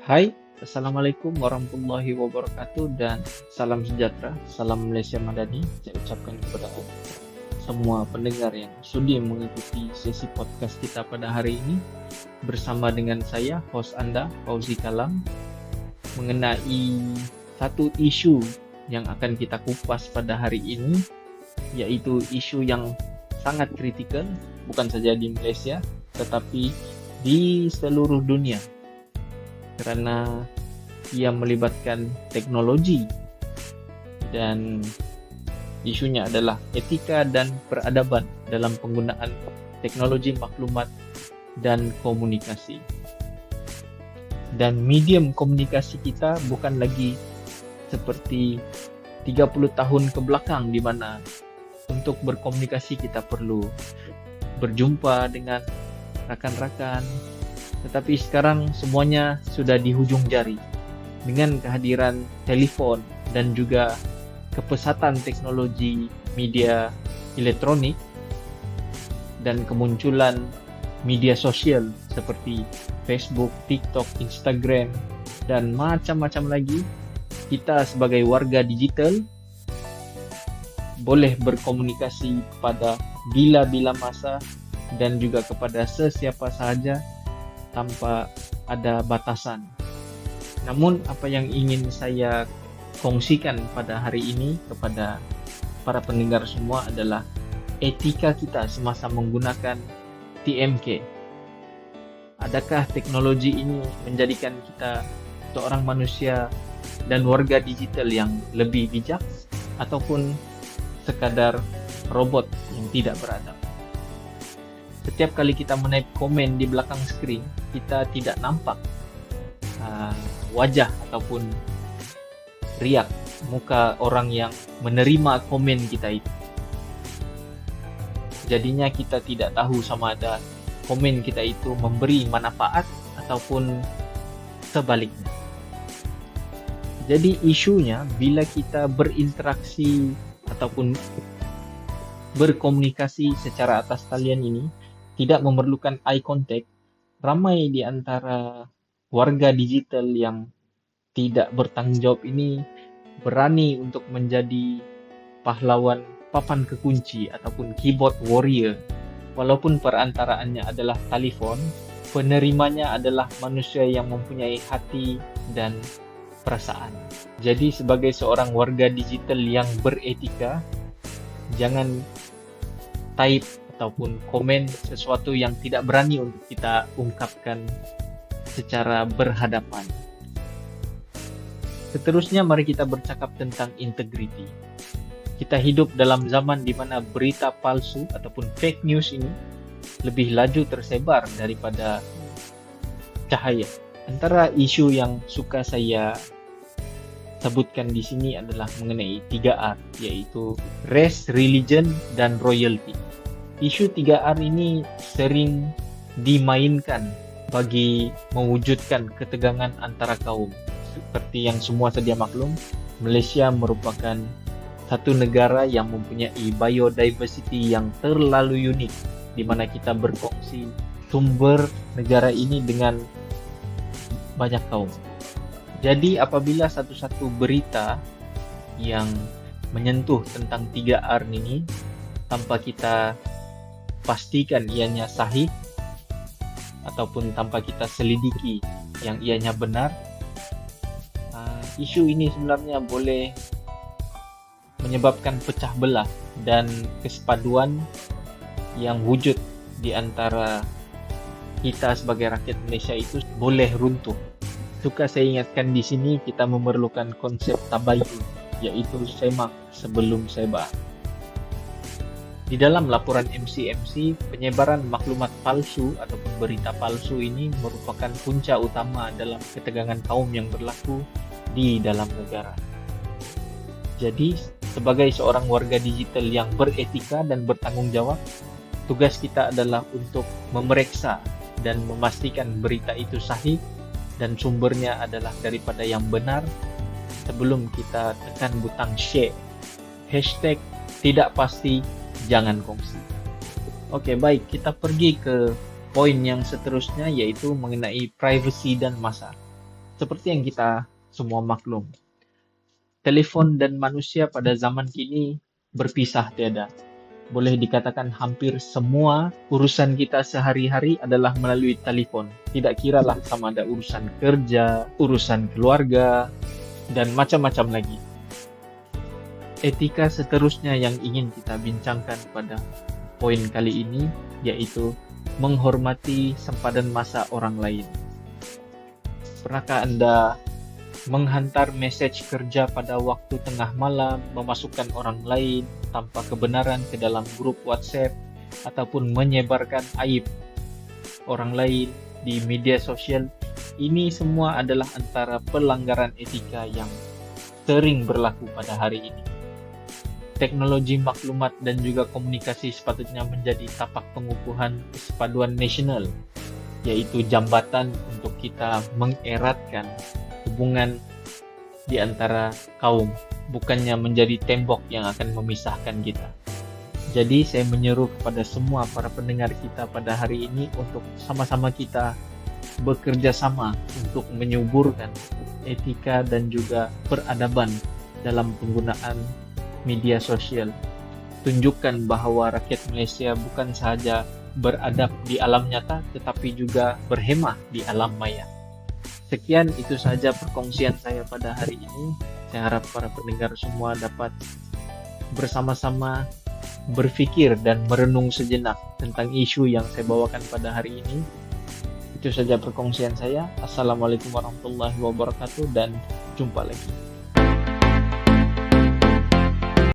Hai, Assalamualaikum warahmatullahi wabarakatuh dan salam sejahtera, salam Malaysia Madani. Saya ucapkan kepada semua pendengar yang sudi mengikuti sesi podcast kita pada hari ini bersama dengan saya, host Anda, Fauzi Kalam, mengenai satu isu yang akan kita kupas pada hari ini, yaitu isu yang sangat kritikal, bukan saja di Malaysia, tetapi di seluruh dunia. Karena ia melibatkan teknologi dan isunya adalah etika dan peradaban dalam penggunaan teknologi maklumat dan komunikasi. Dan medium komunikasi kita bukan lagi seperti 30 tahun ke belakang di mana untuk berkomunikasi kita perlu berjumpa dengan rakan-rakan. Tetapi sekarang semuanya sudah di hujung jari dengan kehadiran telepon dan juga kepesatan teknologi media elektronik dan kemunculan media sosial seperti Facebook, TikTok, Instagram, dan macam-macam lagi. Kita sebagai warga digital boleh berkomunikasi pada bila-bila masa dan juga kepada sesiapa sahaja tanpa ada batasan. Namun apa yang ingin saya kongsikan pada hari ini kepada para pendengar semua adalah etika kita semasa menggunakan TMK. Adakah teknologi ini menjadikan kita seorang manusia dan warga digital yang lebih bijak ataupun sekadar robot yang tidak beradab? Setiap kali kita menaip komen di belakang skrin, kita tidak nampak wajah ataupun riak muka orang yang menerima komen kita itu. Jadinya kita tidak tahu sama ada komen kita itu memberi manfaat ataupun sebaliknya. Jadi isunya bila kita berinteraksi ataupun berkomunikasi secara atas talian ini tidak memerlukan eye contact, ramai di antara warga digital yang tidak bertanggung jawab ini berani untuk menjadi pahlawan papan kekunci ataupun keyboard warrior. Walaupun perantaraannya adalah telepon, penerimanya adalah manusia yang mempunyai hati dan perasaan. Jadi sebagai seorang warga digital yang beretika, jangan type ataupun komen sesuatu yang tidak berani untuk kita ungkapkan secara berhadapan. Seterusnya mari kita bercakap tentang integriti. Kita hidup dalam zaman di mana berita palsu ataupun fake news ini lebih laju tersebar daripada cahaya. Antara isu yang suka saya sebutkan di sini adalah mengenai 3R, yaitu race, religion, dan royalty. Isu 3R ini sering dimainkan bagi mewujudkan ketegangan antara kaum. Seperti yang semua sedia maklum, Malaysia merupakan satu negara yang mempunyai biodiversity yang terlalu unik, di mana kita berkongsi sumber negara ini dengan banyak kaum. Jadi apabila satu-satu berita yang menyentuh tentang 3R ini tanpa kita pastikan ianya sahih ataupun tanpa kita selidiki yang ianya benar, isu ini sebenarnya boleh menyebabkan pecah belah dan kesepaduan yang wujud di antara kita sebagai rakyat Malaysia itu boleh runtuh. Suka saya ingatkan di sini kita memerlukan konsep tabayun, yaitu semak sebelum sebar. Di dalam laporan MCMC, penyebaran maklumat palsu ataupun berita palsu ini merupakan punca utama dalam ketegangan kaum yang berlaku di dalam negara. Jadi, sebagai seorang warga digital yang beretika dan bertanggung jawab, tugas kita adalah untuk memeriksa dan memastikan berita itu sahih dan sumbernya adalah daripada yang benar sebelum kita tekan butang share. Hashtag tidak pasti, jangan kongsi. Oke, baik, kita pergi ke Poin yang seterusnya yaitu mengenai privacy dan masa. Seperti yang kita semua maklum, telepon dan manusia pada zaman kini berpisah tiada. Boleh dikatakan hampir semua urusan kita sehari-hari adalah melalui telepon. Tidak kiralah sama ada urusan kerja, urusan keluarga, dan macam-macam lagi. Etika seterusnya yang ingin kita bincangkan pada poin kali ini yaitu menghormati sempadan masa orang lain. Pernahkah Anda menghantar message kerja pada waktu tengah malam, memasukkan orang lain tanpa kebenaran ke dalam grup WhatsApp, ataupun menyebarkan aib orang lain di media sosial? Ini semua adalah antara pelanggaran etika yang sering berlaku pada hari ini. Teknologi maklumat dan juga komunikasi sepatutnya menjadi tapak pengukuhan kesepaduan nasional, yaitu jambatan untuk kita mengeratkan hubungan di antara kaum, bukannya menjadi tembok yang akan memisahkan kita. Jadi saya menyeru kepada semua para pendengar kita pada hari ini untuk sama-sama kita bekerja sama untuk menyuburkan etika dan juga peradaban dalam penggunaan media sosial. Tunjukkan bahwa rakyat Malaysia bukan sahaja beradab di alam nyata, tetapi juga berhemah di alam maya. Sekian, itu saja perkongsian saya pada hari ini. Saya harap para pendengar semua dapat bersama-sama berpikir dan merenung sejenak tentang isu yang saya bawakan pada hari ini. Itu saja perkongsian saya. Assalamualaikum warahmatullahi wabarakatuh dan jumpa lagi.